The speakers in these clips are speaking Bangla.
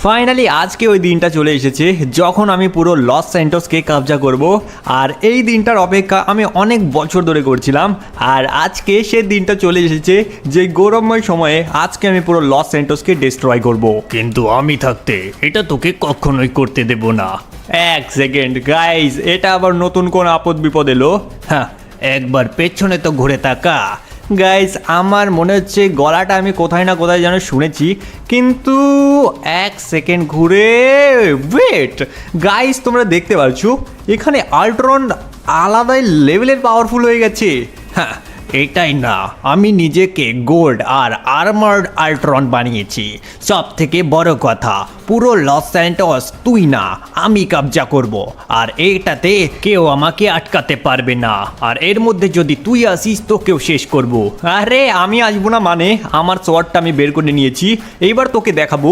ফাইনালি আজকে ওই দিনটা চলে এসেছে যখন আমি পুরো লস স্যান্টোসকে কবজা করব। আর এই দিনটার অপেক্ষা আমি অনেক বছর ধরে করছিলাম। আর আজকে সে দিনটা চলে এসেছে যে গৌরবময় সময়ে আজকে আমি পুরো লস স্যান্টোসকে ডিস্ট্রয় করব। কিন্তু আমি থাকতে এটা তোকে কখনোই করতে দেব না। এক সেকেন্ড গাইজ, এটা আবার নতুন কোন আপদ বিপদ এলো? হ্যাঁ, একবার পেছনে তো ঘুরে তাকা। গাইজ, আমার মনে হচ্ছে গলাটা আমি কোথায় না কোথায় যেন শুনেছি, কিন্তু এক সেকেন্ড ঘুরে ওয়েট গাইজ, তোমরা দেখতে পাচ্ছ এখানে আল্ট্রন আলাদাই লেভেলের পাওয়ারফুল হয়ে গেছে। হ্যাঁ, এটাই না, আমি নিজেকে গোল্ড আর আর্মার্ড আল্ট্রন বানিয়েছি। সব থেকে বড় কথা, পুরো লস স্যান্টোস তুই না আমি কবজা করব। আর এটাতে কেউ আমাকে আটকাতে পারবে না। আর এর মধ্যে যদি তুই আসিস তোকেও শেষ করব। আরে আমি আসবো না মানে? আমার সোয়ার্ডটা আমি বের করে নিয়েছি, এইবার তোকে দেখাবো।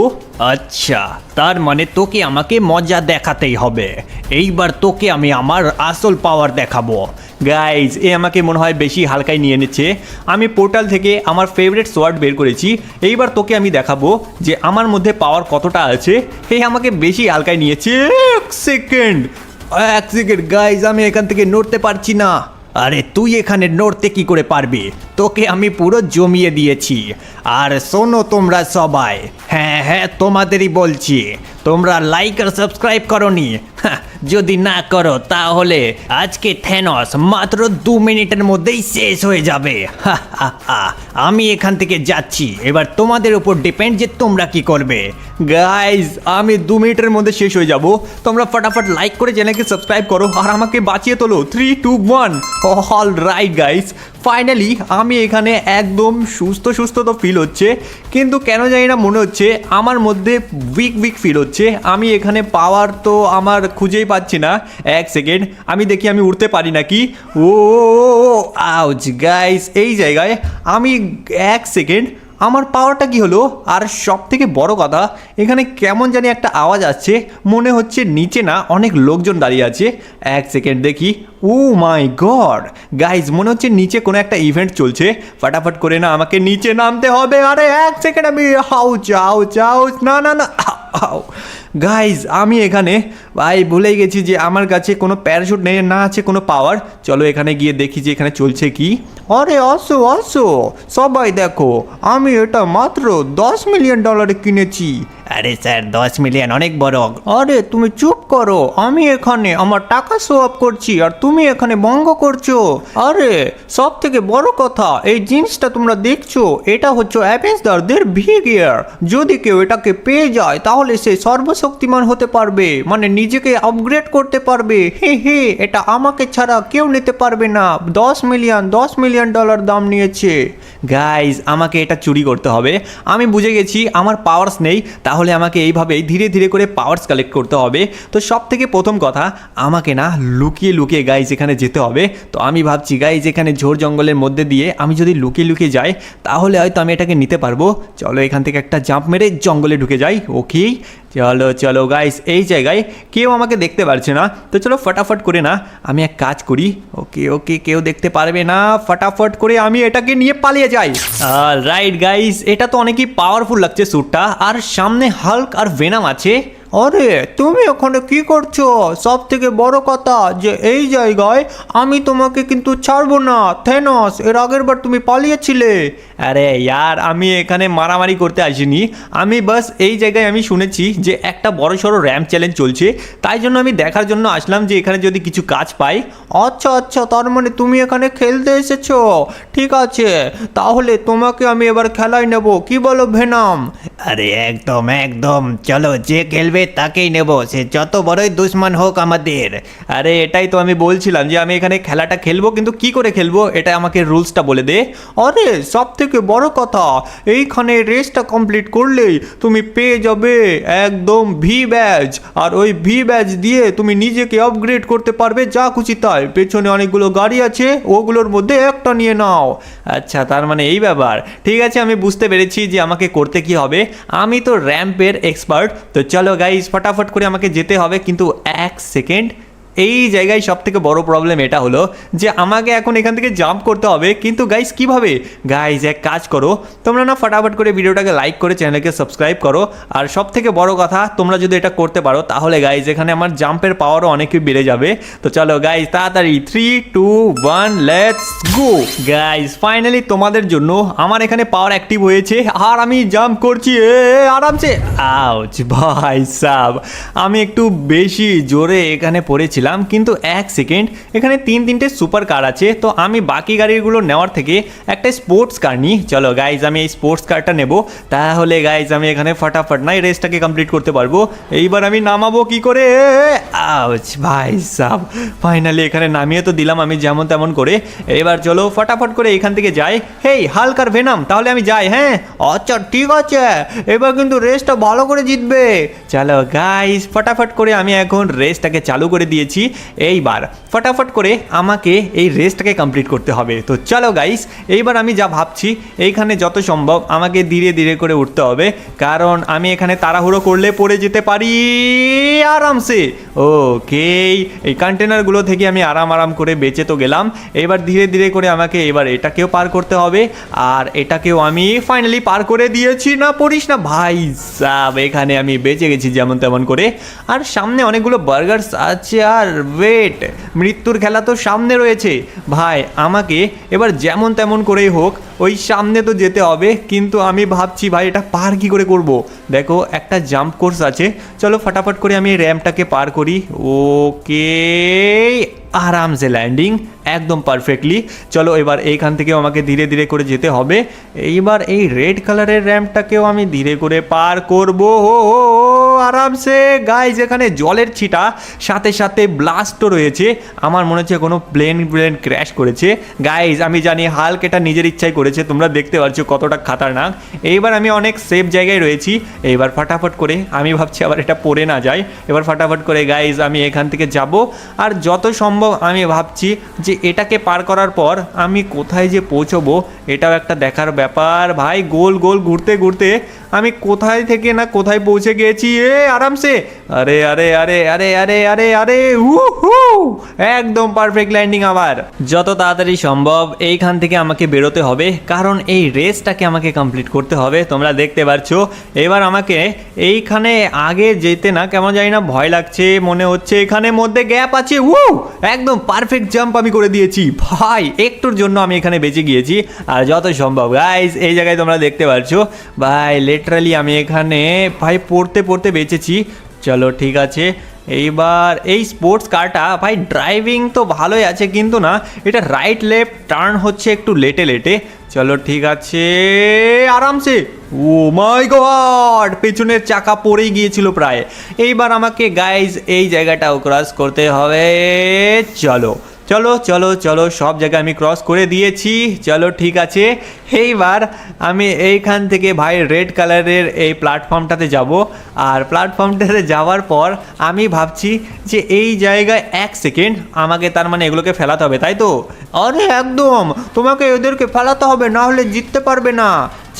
আচ্ছা, তার মানে তোকে আমাকে মজা দেখাতেই হবে। এইবার তোকে আমি আমার আসল পাওয়ার দেখাবো। গাইজ, এ আমাকে মনে হয় বেশি হালকায় নিয়ে নিচ্ছে। আমি পোর্টাল থেকে আমার ফেভারিট সোয়ার্ড বের করেছি। এইবার তোকে আমি দেখাবো যে আমার মধ্যে পাওয়ার কতটা আছে। আমাকে বেশি হালকায় নিয়েছে। এক সেকেন্ড গাইজ, আমি এখান থেকে নড়তে পারছি না। আরে তুই এখানে নড়তে কি করে পারবি? তোকে আমি পুরো জমিয়ে দিয়েছি। আর শোনো তোমরা সবাই, হ্যাঁ তোমাদেরই বলছি, তোমরা লাইক আর সাবস্ক্রাইব করোনি? যদি না করো তাহলে আজকে থেনস মাত্র 2 মিনিটের মধ্যেই শেষ হয়ে যাবে। আমি এখান থেকে যাচ্ছি, এবার তোমাদের উপর ডিপেন্ড যে তোমরা কি করবে। গাইজ, আমি 2 মিনিটের মধ্যে শেষ হয়ে যাব। তোমরা ফটাফট লাইক করে চ্যানেলকে সাবস্ক্রাইব করো আর আমাকে বাঁচিয়ে তোলো। 3, 2, 1। অল রাইট গাইজ, ফাইনালি আমি এখানে একদম সুস্থ তো ফিল হচ্ছে, কিন্তু কেন জানি না মনে হচ্ছে আমার মধ্যে উইক ফিল হচ্ছে। আমি এখানে পাওয়ার তো আমার খুঁজেই পাচ্ছি না। এক সেকেন্ড, আমি দেখি আমি উঠতে পারি নাকি। ও আউচ গাইস, এই জায়গায় আমি এক সেকেন্ড, আমার পাওয়ারটা কি হলো? আর সব থেকে বড় কথা, এখানে কেমন জানি একটা আওয়াজ আসছে, মনে হচ্ছে নিচে না অনেক লোকজন দাঁড়িয়ে আছে। এক সেকেন্ড দেখি। ও মাই গড গাইজ, মনে হচ্ছে নিচে কোনো একটা ইভেন্ট চলছে। ফটাফট করে না আমাকে নিচে নামতে হবে। আরে এক সেকেন্ড, আমি আউচ না গাইজ, আমি এখানে ভাই ভুলেই গেছি যে আমার কাছে কোনো প্যারাশুট নেই, না আছে কোনো পাওয়ার। চলো এখানে গিয়ে দেখি যে এখানে চলছে কি। আরে আসো সবাই দেখো, আমি এটা মাত্র $10 মিলিয়ন কিনেছি। আরে স্যার, 10 মিলিয়ন অনেক বড়। আরে তুমি চুপ করো, আমি এখানে আমার টাকা শো অফ করছি আর তুমি এখানে ভঙ্গ করছো। আরে সব থেকে বড় কথা, এই জিনিসটা তোমরা দেখছো, এটা হচ্ছে অ্যাভেঞ্জারদের ভি গিয়ার। যদি কেউ এটাকে পেয়ে যায় তাহলে সে সর্বশক্তিমান হতে পারবে, মানে নিজেকে আপগ্রেড করতে পারবে। এটা আমাকে ছাড়া কেউ নিতে পারবে না। $10 মিলিয়ন দাম নিয়েছে। গাইজ, আমাকে এটা চুরি করতে হবে। আমি বুঝে গেছি আমার পাওয়ার্স নেই, তাহলে আমাকে এইভাবেই ধীরে ধীরে করে পাওয়ার্স কালেক্ট করতে হবে। তো সব থেকে প্রথম কথা, আমাকে না লুকিয়ে গাইজ এখানে যেতে হবে। তো আমি ভাবছি গাইজ, এখানে ঝোড় জঙ্গলের মধ্যে দিয়ে আমি যদি লুকিয়ে যাই তাহলে হয়তো আমি এটাকে নিতে পারবো। চলো এখান থেকে একটা জাম্প মেরে জঙ্গলে ঢুকে যাই। ওকে চলো গাইস, এই জায়গায় কেউ আমাকে দেখতে পারছে না। তো চলো ফটাফট করে না আমি এক কাজ করি। ওকে কেউ দেখতে পারবে না। ফটাফট করে আমি এটাকে নিয়ে পালিয়ে যাই। রাইট গাইস, এটা তো অনেকই পাওয়ারফুল লাগছে স্যুটটা, আর সামনে হাল্ক আর ভেনাম আছে। আরে তুমি ওখানে কি করছো? সব থেকে বড় কথা যে এই জায়গায় আমি তোমাকে কিন্তু ছাড়বো না। থেনস, এর আগের বার তুমি পালিয়েছিলে। আরে ইয়ার, আমি এখানে মারামারি করতে আসিনি। আমি বাস এই জায়গায় আমি শুনেছি যে একটা বড়সড় র্যাম্প চ্যালেঞ্জ চলছে, তাই জন্য আমি দেখার জন্য আসলাম যে এখানে যদি কিছু কাজ পাই। আচ্ছা, তার মানে তুমি এখানে খেলতে এসেছো। ঠিক আছে, তাহলে তোমাকে আমি এবার খেলায় নেব, কি বলো ভেনাম? আরে একদম, চলো যে খেলবে তাকেই নেব, সে যত বড়ই দুশ্মন হোক আমাদের। আরে এটাই তো আমি বলছিলাম যে আমি এখানে খেলাটা খেলবো, কিন্তু কি করে খেলবো এটা আমাকে রুলসটা বলে দে। আরে সব থেকে বড় কথা, এইখানে রেসটা কমপ্লিট করলেই তুমি পেয়ে যাবে একদম ভি ব্যাজ, আর ওই ভি ব্যাজ দিয়ে তুমি নিজেকে আপগ্রেড করতে পারবে যা খুশি তাই। পেছনে অনেকগুলো গাড়ি আছে, ওগুলোর মধ্যে একটা নিয়ে নাও। আচ্ছা, তার মানে এই ব্যাপার। ঠিক আছে, আমি বুঝতে পেরেছি যে আমাকে করতে কি হবে। আমি তো র্যাম্পের এক্সপার্ট। তো চলো গাইস, ফটাফট করে আমাকে যেতে হবে। কিন্তু এক সেকেন্ড, এই জায়গায় সব থেকে বড় প্রবলেম এটা হলো যে আমাকে এখন এখান থেকে জাম্প করতে হবে, কিন্তু গাইস কিভাবে? গাইস এক কাজ করো, তোমরা না ফটাফট করে ভিডিওটাকে লাইক করে চ্যানেলকে সাবস্ক্রাইব করো। আর সব থেকে বড় কথা, তোমরা যদি এটা করতে পারো তাহলে গাইস এখানে আমার জাম্পের পাওয়ারও অনেকই বেড়ে যাবে। তো চলো গাইস তাড়াতাড়ি 3 2 1 লেটস গো। গাইস ফাইনালি তোমাদের জন্য আমার এখানে পাওয়ার অ্যাক্টিভ হয়েছে আর আমি জাম্প করছি আরামসে। আউচ ভাই সাব, আমি একটু বেশি জোরে এখানে পড়েছিলাম, কিন্তু এক সেকেন্ড, এখানে তিনটে সুপার কার আছে, তো আমি বাকি গাড়িগুলো নেওয়ার থেকে একটা স্পোর্টস কার নিই। চলো গাইজ আমি এই স্পোর্টস কারটা নেব, তাহলে গাইজ আমি এখানে ফটাফট না এই রেসটাকে কমপ্লিট করতে পারবো। এইবার আমি নামাবো কি করে? আউচ ভাই সাব, ফাইনালি এখানে নামিয়ে তো দিলাম আমি যেমন তেমন করে। এবার চলো ফটাফট করে এখান থেকে যাই। হেই হালকার ভেনাম, তাহলে আমি যাই। হ্যাঁ আচ্ছা ঠিক আছে, এবার কিন্তু রেসটা ভালো করে জিতবে। চলো গাইস ফটাফট করে আমি এখন রেসটাকে চালু করে দিয়েছি। এইবার ফটাফট করে আমাকে এই রেসটাকে কমপ্লিট করতে হবে। তো চলো গাইস, এইবার আমি যা ভাবছি, এইখানে যত সম্ভব আমাকে ধীরে ধীরে করে উঠতে হবে, কারণ আমি এখানে তাড়াহুড়ো করলে পড়ে যেতে পারি আরামসে। ওকে, এই কন্টেনারগুলো থেকে আমি আরাম করে বেঁচে তো গেলাম। এবার ধীরে ধীরে করে আমাকে এবার এটাকেও পার করতে হবে, আর এটাকেও আমি ফাইনালি পার করে দিয়েছি। না পড়িস না ভাই সাব, এখানে আমি বেঁচে গেছি যেমন তেমন করে। আর সামনে অনেকগুলো বার্গার্স আছে, আর ওয়েট, মৃত্যুর খেলা তো সামনে রয়েছে ভাই। আমাকে এবার যেমন তেমন করেই হোক ওই সামনে তো যেতে হবে, কিন্তু আমি ভাবছি ভাই এটা পার কি করে করব। দেখো একটা জাম্প কোর্স আছে, চলো ফটাফট করে আমি এই র্যাম্পটাকে পার করি। ওকে, আরামসে ল্যান্ডিং একদম পারফেক্টলি। চলো এবার এইখান থেকেও আমাকে ধীরে ধীরে করে যেতে হবে। এইবার এই রেড কালারের র্যাম্পটাকেও আমি ধীরে করে পার করব আরামসে। গাইজ এখানে জলের ছিটা, সাথে সাথে ব্লাস্টও রয়েছে। আমার মনে হচ্ছে কোনো প্লেন ক্র্যাশ করেছে। গাইজ আমি জানি হাল্ক এটা নিজের ইচ্ছাই করেছে, তোমরা দেখতে পাচ্ছ কতটা খাতারনাক। এইবার আমি অনেক সেফ জায়গায় রয়েছি। এইবার ফটাফট করে আমি ভাবছি আবার এটা পড়ে না যায়। এবার ফটাফট করে গাইজ আমি এখান থেকে যাব, আর যত সম্ভব আমি ভাবছি যে এটাকে পার করার পর আমি কোথায় যে পৌঁছবো এটাও একটা দেখার ব্যাপার ভাই। গোল গোল ঘুরতে ঘুরতে আমি কোথায় থেকে না কোথায় পৌঁছে গিয়েছি আরামসে। আরে আরে আরে আরে আরে আরে আরে উহু, একদম পারফেক্ট ল্যান্ডিং। আবার যত তাড়াতাড়ি সম্ভব এইখান থেকে আমাকে বেরোতে হবে, কারণ এই রেসটাকে আমাকে কমপ্লিট করতে হবে। তোমরা দেখতে পাচ্ছ এবার আমাকে এইখানে আগে যেতে না কেমন জানি না ভয় লাগছে, মনে হচ্ছে এখানে মধ্যে গ্যাপ আছে। একদম পারফেক্ট জাম্প আমি করে দিয়েছি ভাই, একটুর জন্য আমি এখানে বেঁচে গিয়েছি। আর যত সম্ভব গাইস এই জায়গায় তোমরা দেখতে পাচ্ছ ভাই, লিটারালি আমি এখানে ভাই পড়তে পড়তে বেঁচেছি। চলো ঠিক আছে, এইবার এই স্পোর্টস কারটা ভাই ড্রাইভিং তো ভালোই আছে, কিন্তু না এটা রাইট লেফট টার্ন হচ্ছে একটু লেটে লেটে। চলো ঠিক আছে আরামসে। ও মাই গড, পেছনের চাকা পড়েই গিয়েছিল প্রায়। এইবার আমাকে গাইজ এই জায়গাটাও ক্রস করতে হবে। চলো চলো চলো চলো, সব জায়গায় আমি ক্রস করে দিয়েছি। চলো ঠিক আছে, এইবার আমি এইখান থেকে ভাই রেড কালারের এই প্ল্যাটফর্মটাতে যাব। আর প্ল্যাটফর্মটাতে যাওয়ার পর আমি ভাবছি যে এই জায়গায় এক সেকেন্ড আমাকে তার মানে এগুলোকে ফেলাতে হবে, তাই তো? আরে একদম, তোমাকে এদেরকে ফেলাতে হবে, না হলে জিততে পারবে না।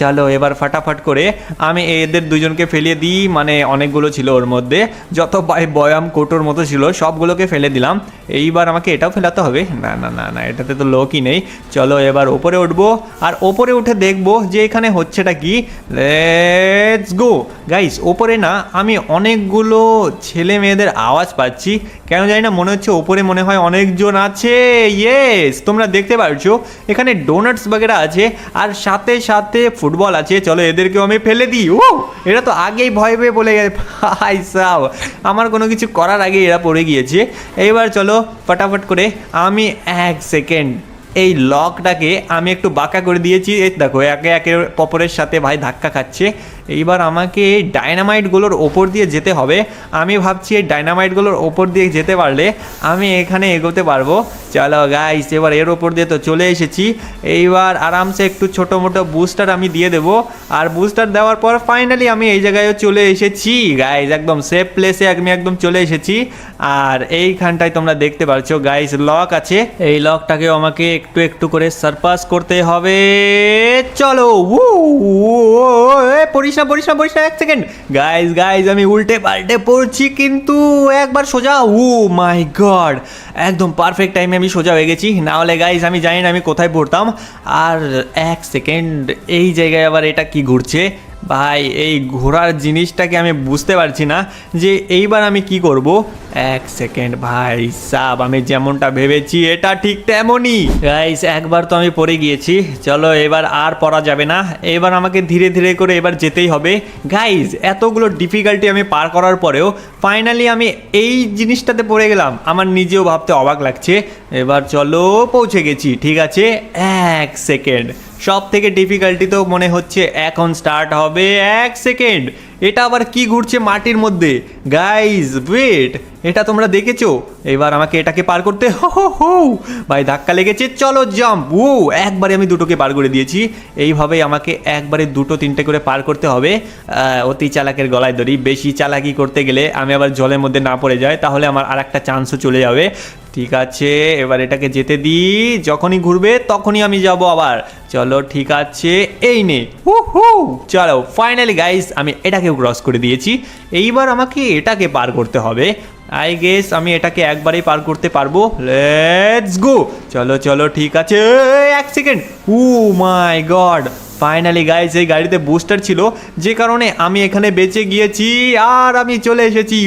চলো এবার ফটাফট করে আমি এদের দুজনকে ফেলিয়ে দিই, মানে অনেকগুলো ছিল ওর মধ্যে, যত বয়াম কোটোর মতো ছিল সবগুলোকে ফেলে দিলাম। এইবার আমাকে এটাও ফেলাতে হবে। না না না না, এটাতে তো লোকই নেই। চলো এবার ওপরে উঠবো, আর ওপরে উঠে দেখবো যে এখানে হচ্ছেটা কি। Let's go guys. ওপরে না আমি অনেকগুলো ছেলে মেয়েদের আওয়াজ পাচ্ছি, কেন জানি না মনে হচ্ছে ওপরে মনে হয় অনেকজন আছে। ইয়েস, তোমরা দেখতে পাচ্ছ এখানে ডোনাটস বাগেরা আছে, আর সাথে সাথে ফুটবল আছে। চলো এদেরকেও আমি ফেলে দিই। এরা তো আগেই ভয় পেয়ে বলে গেছে ভাই সাব, আমার কোনো কিছু করার আগে এরা পড়ে গিয়েছে। এইবার চলো ফটাফট করে আমি এক সেকেন্ড এই লকটাকে আমি একটু বাঁকা করে দিয়েছি। এই দেখো একে একে অপরের সাথে ভাই ধাক্কা খাচ্ছে। এইবার আমাকে এই ডায়নামাইটগুলোর ওপর দিয়ে যেতে হবে। আমি ভাবছি এই ডায়নামাইটগুলোর ওপর দিয়ে যেতে পারলে আমি এখানে এগোতে পারবো। চলো গাইস, এবার এর ওপর দিয়ে তো চলে এসেছি। এইবার আরামসে একটু ছোটো মোটো বুস্টার আমি দিয়ে দেবো, আর বুস্টার দেওয়ার পর ফাইনালি আমি এই জায়গায়ও চলে এসেছি গাইস, একদম সেফ প্লেসে আমি একদম চলে এসেছি। আর এইখানটায় তোমরা দেখতে পাচ্ছ গাইস লক আছে, এই লকটাকেও আমাকে একটু একটু করে সারপাস করতে হবে। চলো পড়িস পড়িস না পড়িস না পড়িস না, এক সেকেন্ড। গাইজ গাইজ আমি উল্টে পাল্টে পড়ছি, কিন্তু একবার সোজা। ও মাই গড, একদম পারফেক্ট টাইমে আমি সোজা হয়ে গেছি। না হলে গাইজ আমি জানি না আমি কোথায় পড়তাম। আর এক সেকেন্ড, এই জায়গায় আবার এটা কি ঘুরছে ভাই? এই ঘোরার জিনিসটাকে আমি বুঝতে পারছি না যে এইবার আমি কি করব। এক সেকেন্ড ভাই সাব, আমি যেমনটা ভেবেছি এটা ঠিক তেমনই। গাইস একবার তো আমি পড়ে গিয়েছি, চলো এবার আর পড়া যাবে না। এবার আমাকে ধীরে ধীরে করে এবার যেতেই হবে। গাইস এতগুলো ডিফিকাল্টি আমি পার করার পরেও ফাইনালি আমি এই জিনিসটাতে পড়ে গেলাম, আমার নিজেও ভাবতে অবাক লাগছে। এবার চলো পৌঁছে গেছি, ঠিক আছে। এক সেকেন্ড, সব থেকে ডিফিকাল্টি তো মনে হচ্ছে এখন স্টার্ট হবে। এক সেকেন্ড, এটা আবার কি ঘুরছে মাটির মধ্যে? গাইজ ওয়েট, এটা তোমরা দেখেছো? এবার আমাকে এটাকে পার করতে হো ভাই, ধাক্কা লেগেছে। চলো জাম্প। ও একবারে আমি দুটোকে পার করে দিয়েছি। এইভাবেই আমাকে একবারে দুটো তিনটে করে পার করতে হবে। অতি চালাকের গলায় দড়ি, বেশি চালাকি করতে গেলে আমি আবার জলের মধ্যে না পড়ে যাই, তাহলে আমার আর একটা চান্সও চলে যাবে। ঠিক আছে, এবার এটাকে যেতে দিই, যখনই ঘুরবে তখনই আমি যাব আবার। চলো ঠিক আছে, এই নে। চলো ফাইনালি গাইস আমি এটাকেও ক্রস করে দিয়েছি। এইবার আমাকে এটাকে পার করতে হবে। আই গেস আমি এটাকে একবারেই পার করতে পারবো। Let's go. চলো চলো ঠিক আছে। এক second, O my god, finally guys এই গাড়িতে বুস্টার ছিল, যে কারণে আমি এখানে বেঁচে গিয়েছি আর আমি চলে এসেছি।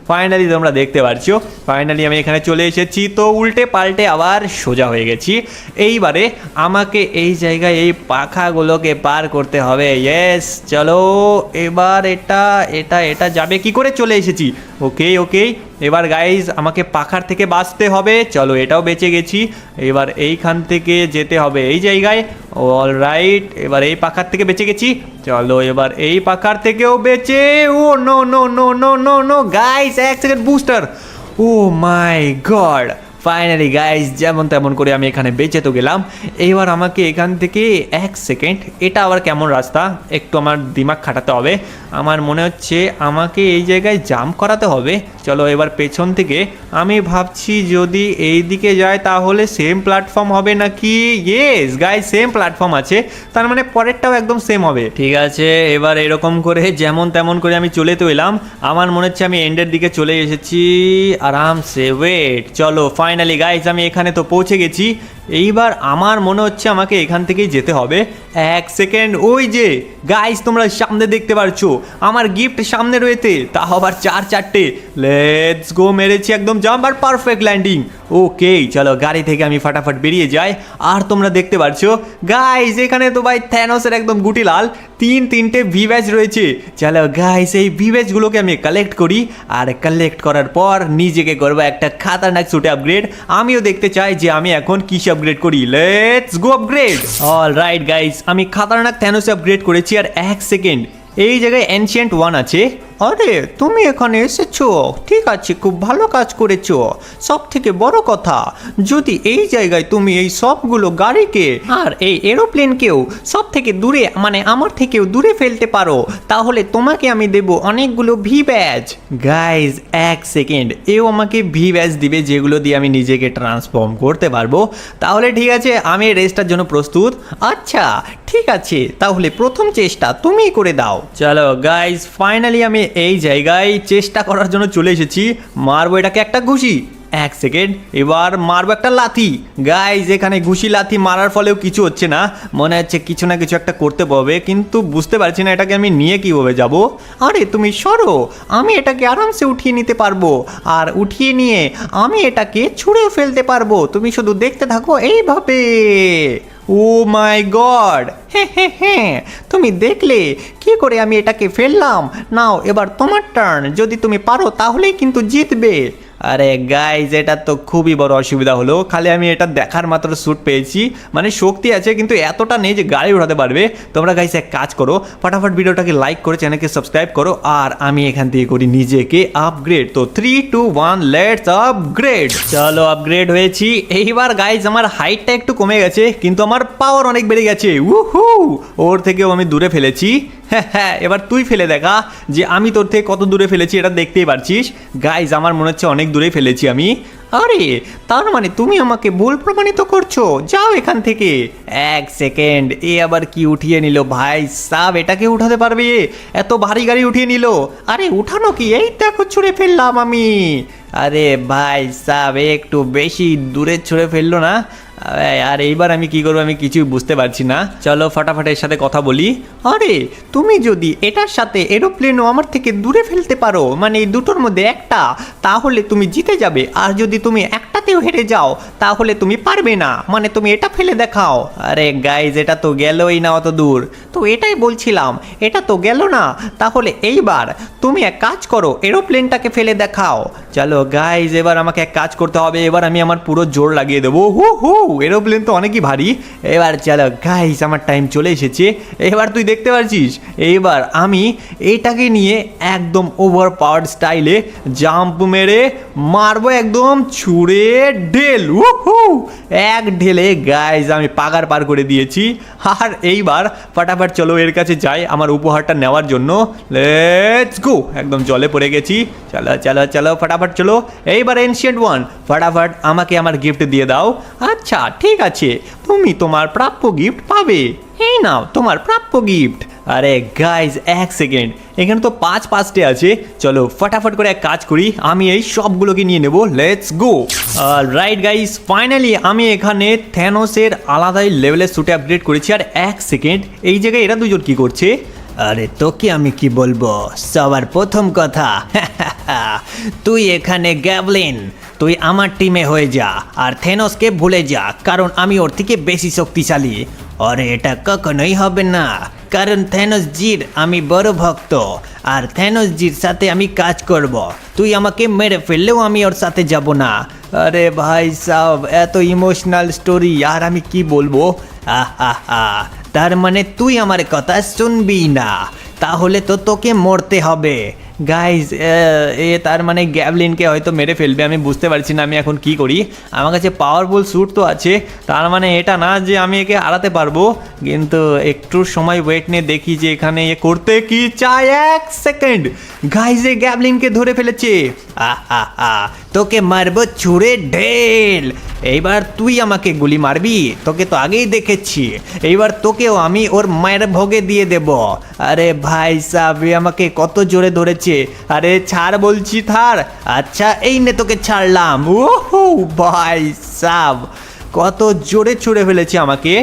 ফাইনালি তোমরা দেখতে পারছো, ফাইনালি আমি এখানে চলে এসেছি। তো উল্টে পাল্টে আবার সোজা হয়ে গেছি। এইবারে আমাকে এই জায়গায় এই পাখাগুলোকে পার করতে হবে। ইয়েস, চলো এবার এটা এটা এটা যাবে কি করে? চলে এসেছি। ওকে ওকে, এবার গাইজ আমাকে পাখার থেকে বাঁচতে হবে। চলো এটাও বেঁচে গেছি। এবার এইখান থেকে যেতে হবে এই জায়গায়। অল রাইট, এবার এই পাখার থেকে বেঁচে গেছি। চলো এবার এই পাখার থেকেও বেঁচে। Oh no no no no no no guys, এক second, booster. Oh my god, finally guys যেমন তেমন করে আমি এখানে বেঁচে তো গেলাম। এবার আমাকে এখান থেকে এক সেকেন্ড, এটা আবার কেমন রাস্তা? একটু আমার দিমাগ খাটাতে হবে। আমার মনে হচ্ছে আমাকে এই জায়গায় জাম্প করাতে হবে। চলো এবার পেছন থেকে আমি ভাবছি যদি এই দিকে যায় তাহলে সেম প্ল্যাটফর্ম হবে নাকি? ইয়েস গাইজ, সেম প্ল্যাটফর্ম আছে, তার মানে পরেরটাও একদম সেম হবে। ঠিক আছে, এবার এরকম করে যেমন তেমন করে আমি চলে তো এলাম। আমার মনে হচ্ছে আমি এন্ডের দিকে চলে এসেছি আরামসে। ওয়েট, চলো ফাইনালি গাইজ আমি এখানে তো পৌঁছে গেছি। এইবার আমার মনে হচ্ছে আমাকে এখান থেকেই যেতে হবে। এক সেকেন্ড, ওই যে গাইজ তোমরা সামনে দেখতে পারছো আমার গিফট সামনে রয়েছে, তা আবার চারটে। লেটস গো, মেরেছি একদম জাম্প আর পারফেক্ট ল্যান্ডিং। ওকে চলো গাড়ি থেকে আমি ফাটাফাট বেরিয়ে যাই। আর তোমরা দেখতে পারছো গাইজ এখানে তো ভাই থ্যানোসের একদম গুটি লাল তিনটে ভি ব্যাচ রয়েছে। চলো গাইজ এই ভি ব্যাচগুলোকে আমি কালেক্ট করি, আর কালেক্ট করার পর নিজেকে করবো একটা খাতারনাক সুটে আপগ্রেড। আমিও দেখতে চাই যে আমি এখন কিসে আপগ্রেড করি। Let's go upgrade. All right guys, আমি খাতারনাক থ্যানোসে আপগ্রেড করেছি। আর এক সেকেন্ড, এই জায়গায় এনশিয়েন্ট ওয়ান আছে। আরে তুমি এখানে এসেছো, ঠিক আছে, খুব ভালো কাজ করেছো। সব থেকে বড় কথা, যদি এই জায়গায় তুমি এই সবগুলো গাড়িকে আর এই এরোপ্লেনকেও সব থেকে দূরে, মানে আমার থেকেও দূরে ফেলতে পারো, তাহলে তোমাকে আমি দেব অনেকগুলো ভি ব্যাজ। গাইজ এক সেকেন্ড, এও আমাকে ভি ব্যাজ দিবে যেগুলো দিয়ে আমি নিজেকে ট্রান্সফর্ম করতে পারবো। তাহলে ঠিক আছে, আমি রেসটার জন্য প্রস্তুত। আচ্ছা ঠিক আছে, তাহলে প্রথম চেষ্টা তুমি করে দাও। চলো গাইজ ফাইনালি আমি এই জায়গায় চেষ্টা করার জন্য চলে এসেছি। মারবো এটাকে একটা ঘুষি। এক সেকেন্ড, এবার মারবো একটা লাথি। গাইজ এখানে ঘুষি লাথি মারার ফলেও কিছু হচ্ছে না, মনে হচ্ছে কিছু না কিছু একটা করতে পারবে, কিন্তু বুঝতে পারছি না এটাকে আমি নিয়ে কীভাবে যাব। আরে তুমি সরো, আমি এটাকে আরামসে উঠিয়ে নিতে পারবো, আর উঠিয়ে নিয়ে আমি এটাকে ছুঁড়ে ফেলতে পারবো। তুমি শুধু দেখতে থাকো এইভাবে। ও মাই গড, হ্যাঁ তুমি দেখলে কি করে আমি এটাকে ফেললাম। নাও এবার তোমার টার্ন, যদি তুমি পারো তাহলেই কিন্তু জিতবে। আরে গাইজ এটা তো খুবই বড় অসুবিধা হলো, খালি আমি এটা দেখার মাত্র স্যুট পেয়েছি, মানে শক্তি আছে কিন্তু এতটা নেই যে গাড়ি উঠাতে পারবে। তোমরা গাইজ এক কাজ করো, ফটাফট ভিডিওটাকে লাইক করে চ্যানেলকে সাবস্ক্রাইব করো, আর আমি এখান থেকে করি নিজেকে আপগ্রেড। তো 3, 2, 1 লেটস আপগ্রেড। চলো আপগ্রেড হয়েছি। এইবার গাইজ আমার হাইটটা একটু কমে গেছে, কিন্তু আমার পাওয়ার অনেক বেড়ে গেছে। উহু, ওর থেকেও আমি দূরে ফেলেছি। হ্যাঁ, এবার তুই ফেলে দেখা যে আমি তোর থেকে কত দূরে ফেলেছি, এটা দেখতেই পারছিস। গাইজ আমার মনে হচ্ছে অনেক দূরে ফেলেছি আমি। আরে তার মানে তুমি আমাকে ভুল প্রমাণিত করছো, যাও এখান থেকে। এক সেকেন্ড, এ আবার কি উঠিয়ে নিল ভাই সাব, এটাকে উঠাতে পারবে? এত ভারী গাড়ি উঠিয়ে নিল। আরে উঠানো কি, এই দেখো ছুঁড়ে ফেললাম আমি। আরে ভাই সাব একটু বেশি দূরে ছুঁড়ে ফেললো না? আর এইবার আমি কি করবো আমি কিছুই বুঝতে পারছি না। চলো ফটাফট এর সাথে কথা বলি। আরে তুমি যদি এটার সাথে এরোপ্লেনও আমার থেকে দূরে ফেলতে পারো, মানে এই দুটোর মধ্যে একটা, তাহলে তুমি জিতে যাবে। আর যদি তুমি একটাতেও হেরে যাও তাহলে তুমি পারবে না, মানে তুমি এটা ফেলে দেখাও। আরে গাইজ এটা তো গেলই না অত দূর, তো এটাই বলছিলাম এটা তো গেল না। তাহলে এইবার তুমি এক কাজ করো, এরোপ্লেনটাকে ফেলে দেখাও। চলো গাইজ এবার আমাকে এক কাজ করতে হবে, এবার আমি আমার পুরো জোর লাগিয়ে দেবো। হু হু, এরোপ্লেন তো অনেকই ভারী। এবার চলো গাইজ আমার টাইম চলে এসেছে। এবার তুই দেখতে পাচ্ছিস, এইবার আমি এইটাকে নিয়ে একদম ওভার পাওয়ার স্টাইলে জাম্প মেরে মারবো, একদম ছুঁড়ে ঢেল। উহু, এক ঢেলে গাইজ আমি পাগার পার করে দিয়েছি। আর এইবার ফটাফট চলো এর কাছে যাই আমার উপহারটা নেওয়ার জন্য। লেটস গো, একদম জলে পড়ে গেছি। চলো চলো চলো ফটাফট চলো। এইবার এনশিয়েন্ট ওয়ান, ফটাফট আমাকে আমার গিফট দিয়ে দাও। আচ্ছা ঠিক আছে, তুমি তোমার প্রাপ্য গিফট পাবে, এই নাও তোমার প্রাপ্য গিফট। আরে গাইজ এক সেকেন্ড, এখানে তো 5-5টে আছে। চলো ফটাফট করে এক কাজ করি, আমি এই সবগুলোকে নিয়ে নেব। Let's go. Right guys, finally আমি এখানে থ্যানোসের আলাদাই লেভেলের স্যুটে আপগ্রেড করেছি। আর এক সেকেন্ড, এই জায়গায় এরা দুজন কি করছে? আরে তোকে আমি কি বলবো, সবার প্রথম কথা তুই এখানে গ্যাবলিন, তুই আমার টিমে হয়ে যা আর থেনোসকে ভুলে যা, কারণ আমি ওর থেকে বেশি শক্তিশালী। আরে এটা কখনোই হবে না, কারণ থেনোস জির আমি বড় ভক্ত, আর থেনোস জির সাথে আমি কাজ করব। তুই আমাকে মেরে ফেললেও আমি ওর সাথে যাব না। আরে ভাই সাব, এত ইমোশনাল স্টোরি, আর আমি কি বলবো। আহা, তার মানে তুই আমার কথা শুনবি না, তাহলে তো তোকে মরতে হবে। গাইজ তার মানে গ্যাবলিনকে হয়তো মেরে ফেলবে, আমি বুঝতে পারছি না আমি এখন কি করি। আমার কাছে পাওয়ারফুল স্যুট তো আছে, তার মানে এটা না যে আমি একে হারাতে পারবো, কিন্তু একটু সময় ওয়েট নিয়ে দেখি যে এখানে এ করতে কি চায়। এক সেকেন্ড, গাইজ এ গ্যাবলিনকে ধরে ফেলেছে। তোকে মারবো ছুঁড়ে ঢেল। এইবার তুই আমাকে গুলি মারবি, তোকে তো আগেই দেখেছি। এইবার তোকেও আমি ওর মায়ের ভোগে দিয়ে দেব। আরে ভাই সাব, আমাকে কত জোরে ধরেছে। আরে ছাড় বলছি, থার। আচ্ছা এই নে তোকে ছাড়লাম। ওহো ভাই সাব, কত জোরে ছুঁড়ে ফেলেছে আমাকে।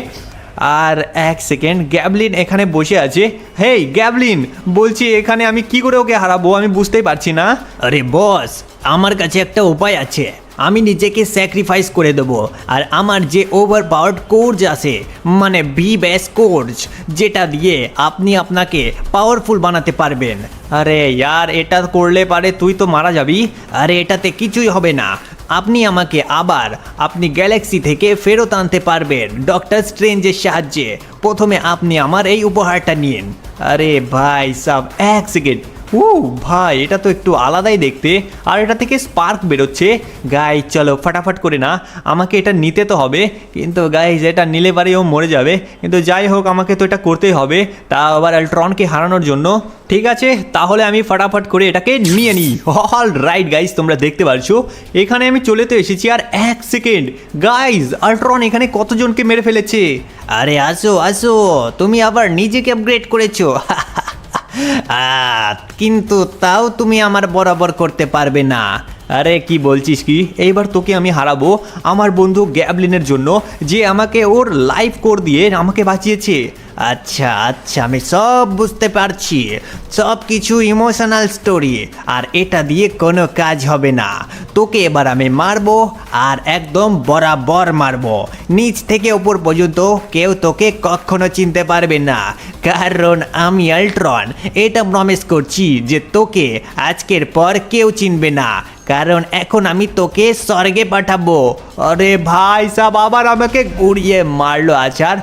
আর এক সেকেন্ড, গ্যাবলিন এখানে বসে আছে। হেই গ্যাবলিন, বলছি এখানে আমি কি করে ওকে হারাবো আমি বুঝতেই পারছি না। আরে বস, আমার কাছে একটা উপায় আছে, আমি নিজেকে স্যাক্রিফাইস করে দেবো। আর আমার যে ওভার পাওয়ার্ড কোর্স আছে, মানে বি বেস কোর্স, যেটা দিয়ে আপনি আপনাকে পাওয়ারফুল বানাতে পারবেন। আরে ইয়ার, এটা করলে পারে তুই তো মারা যাবি। আরে এটাতে কিছুই হবে না, আপনি আমাকে আবার আপনি গ্যালাক্সি থেকে ফেরত আনতে পারবেন ডক্টর স্ট্রেঞ্জের সাহায্যে। প্রথমে আপনি আমার এই উপহারটা নিন। আরে ভাই সাব, এক সেকেন্ড। ও ভাই, এটা তো একটু আলাদাই দেখতে, আর এটা থেকে স্পার্ক বেরোচ্ছে। গাইজ চলো ফটাফট করে না, আমাকে এটা নিতে তো হবে, কিন্তু গাইজ এটা নিলে পারে ও মরে যাবে। কিন্তু যাই হোক, আমাকে তো এটা করতেই হবে, তা আবার আল্ট্রনকে হারানোর জন্য। ঠিক আছে, তাহলে আমি ফটাফট করে এটাকে নিয়ে নিই। অল রাইট গাইজ, তোমরা দেখতে পারছো এখানে আমি চলে তো এসেছি। আর এক সেকেন্ড গাইজ, আল্ট্রন এখানে কতজনকে মেরে ফেলেছে। আরে আসো আসো, তুমি আবার নিজেকে আপগ্রেড করেছো। কিন্তু তাও তুমি আমার বরাবর করতে পারবে না। আরে কি বলছিস কি, এইবার তোকে আমি হারাবো আমার বন্ধু গ্যাবলিনের জন্য, যে আমাকে ওর লাইফ কোর দিয়ে আমাকে বাঁচিয়েছে। আচ্ছা আচ্ছা, আমি সব বুঝতে পারছি, সব কিছু ইমোশনাল স্টোরি, আর এটা দিয়ে কোনো কাজ হবে না। তোকে এবার আমি মারবো, আর একদম বরাবর মারবো, নিচ থেকে ওপর পর্যন্ত কেউ তোকে কখনো চিনতে পারবে না, কারণ আমি আল্ট্রন এটা প্রমিস করছি যে তোকে আজকের পর কেউ চিনবে না, কারণ এখন আমি তোকে স্বর্গে পাঠাবো। আরে ভাই সাব, আবার আমাকে ঘুরিয়ে মারলো আচার।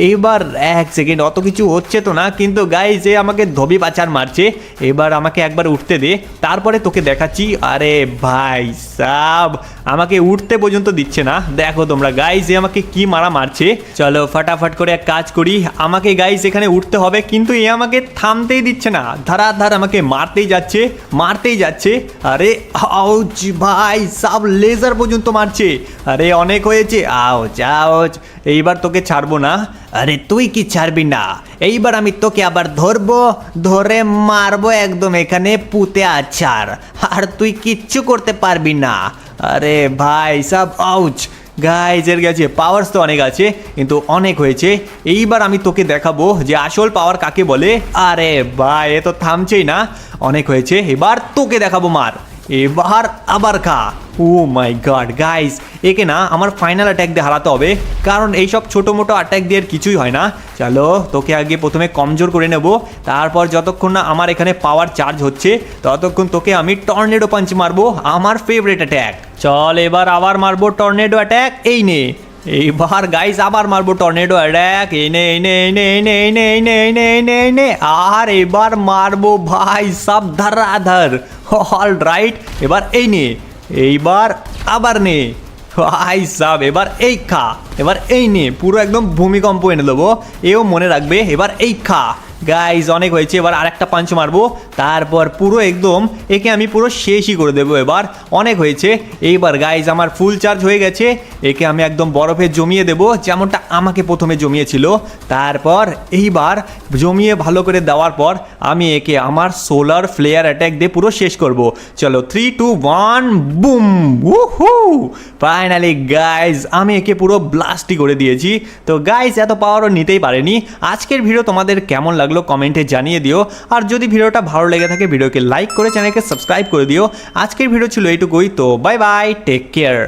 এইবার এক সেকেন্ড, অত কিছু হচ্ছে তো না, কিন্তু গাইজ যে আমাকে ধবি পাচার মারছে। এবার আমাকে একবার উঠতে দে, তারপরে তোকে দেখাচ্ছি। আরে ভাই সাব, আমাকে উঠতে পর্যন্ত দিচ্ছে না। দেখো তোমরা গাইস, এ আমাকে কি মারা মারছে। চলো ফাটাফাট করে এক কাজ করি, আমাকে গাইস এখানে উঠতে হবে, কিন্তু এ আমাকে থামতেই দিচ্ছে না, ধারাধার আমাকে মারতেই যাচ্ছে। আরে আউচ ভাই, সব লেজার পর্যন্ত মারছে। আরে অনেক হয়েছে, আউচ। এইবার তোকে ছাড়বো না। আরে তুই কি ছাড়বি না? এইবার আমি তোকে আবার ধরে মারবো একদম এখানে পুঁতে আছার, আর তুই কিচ্ছু করতে পারবি না। আরে ভাই সব আউচ। গাইজ এর গেছে পাওয়ার্স তো অনেক আছে, কিন্তু অনেক হয়েছে। এইবার আমি তোকে দেখাবো যে আসল পাওয়ার কাকে বলে। আরে ভাই এ তো থামছেই না, অনেক হয়েছে। এবার তোকে দেখাবো মার, এবার আবার খা। ও মাই গড গাইস, একে না আমার ফাইনাল অ্যাটাক দিয়ে হারাতে হবে, কারণ এইসব ছোটো মোটো অ্যাটাক দিয়ে আর কিছুই হয় না। চলো তোকে আগে প্রথমে কমজোর করে নেব, তারপর যতক্ষণ না আমার এখানে পাওয়ার চার্জ হচ্ছে ততক্ষণ তোকে আমি টর্নেডো পাঞ্চ মারবো, আমার ফেভারিট অ্যাটাক। চল এবার আবার মারবো টর্নেডো অ্যাটাক, এই নে। এইবার গাইস আবার মারবো টর্নেডো অ্যাটাক, এই নে। আর এবার মারবো ভাই সব ধারাধার। অল রাইট, এবার এই নে, এইবার আবার নে ভাই সাব, এবার এই খা, এবার এই নে, পুরো একদম ভূমিকম্প এনে দেবো, এও মনে রাখবে। এবার এই খা। গাইজ অনেক হয়েছে, এবার আরেকটা পাঞ্চ মারবো, তারপর পুরো একদম একে আমি পুরো শেষই করে দেবো। এবার অনেক হয়েছে। এইবার গাইজ আমার ফুল চার্জ হয়ে গেছে, একে আমি একদম বরফে জমিয়ে দেবো, যেমনটা আমাকে প্রথমে জমিয়েছিল। তারপর এইবার জমিয়ে ভালো করে দেওয়ার পর আমি একে আমার সোলার ফ্লেয়ার অ্যাটাক দিয়ে পুরো শেষ করব। চলো 3, 2, 1 বুম। উহু, ফাইনালি গাইজ আমি একে পুরো ব্লাস্টই করে দিয়েছি। তো গাইজ এত পাওয়ারও নিতেই পারেনি। আজকের ভিডিও তোমাদের কেমন লাগলো কমেন্টে জানিয়ে দিও, আর যদি ভিডিওটা ভালো লেগে থাকে ভিডিওকে লাইক করে চ্যানেলকে সাবস্ক্রাইব করে দিও। আজকের ভিডিও ছিল এইটুকুই, তো বাই বাই, টেক কেয়ার।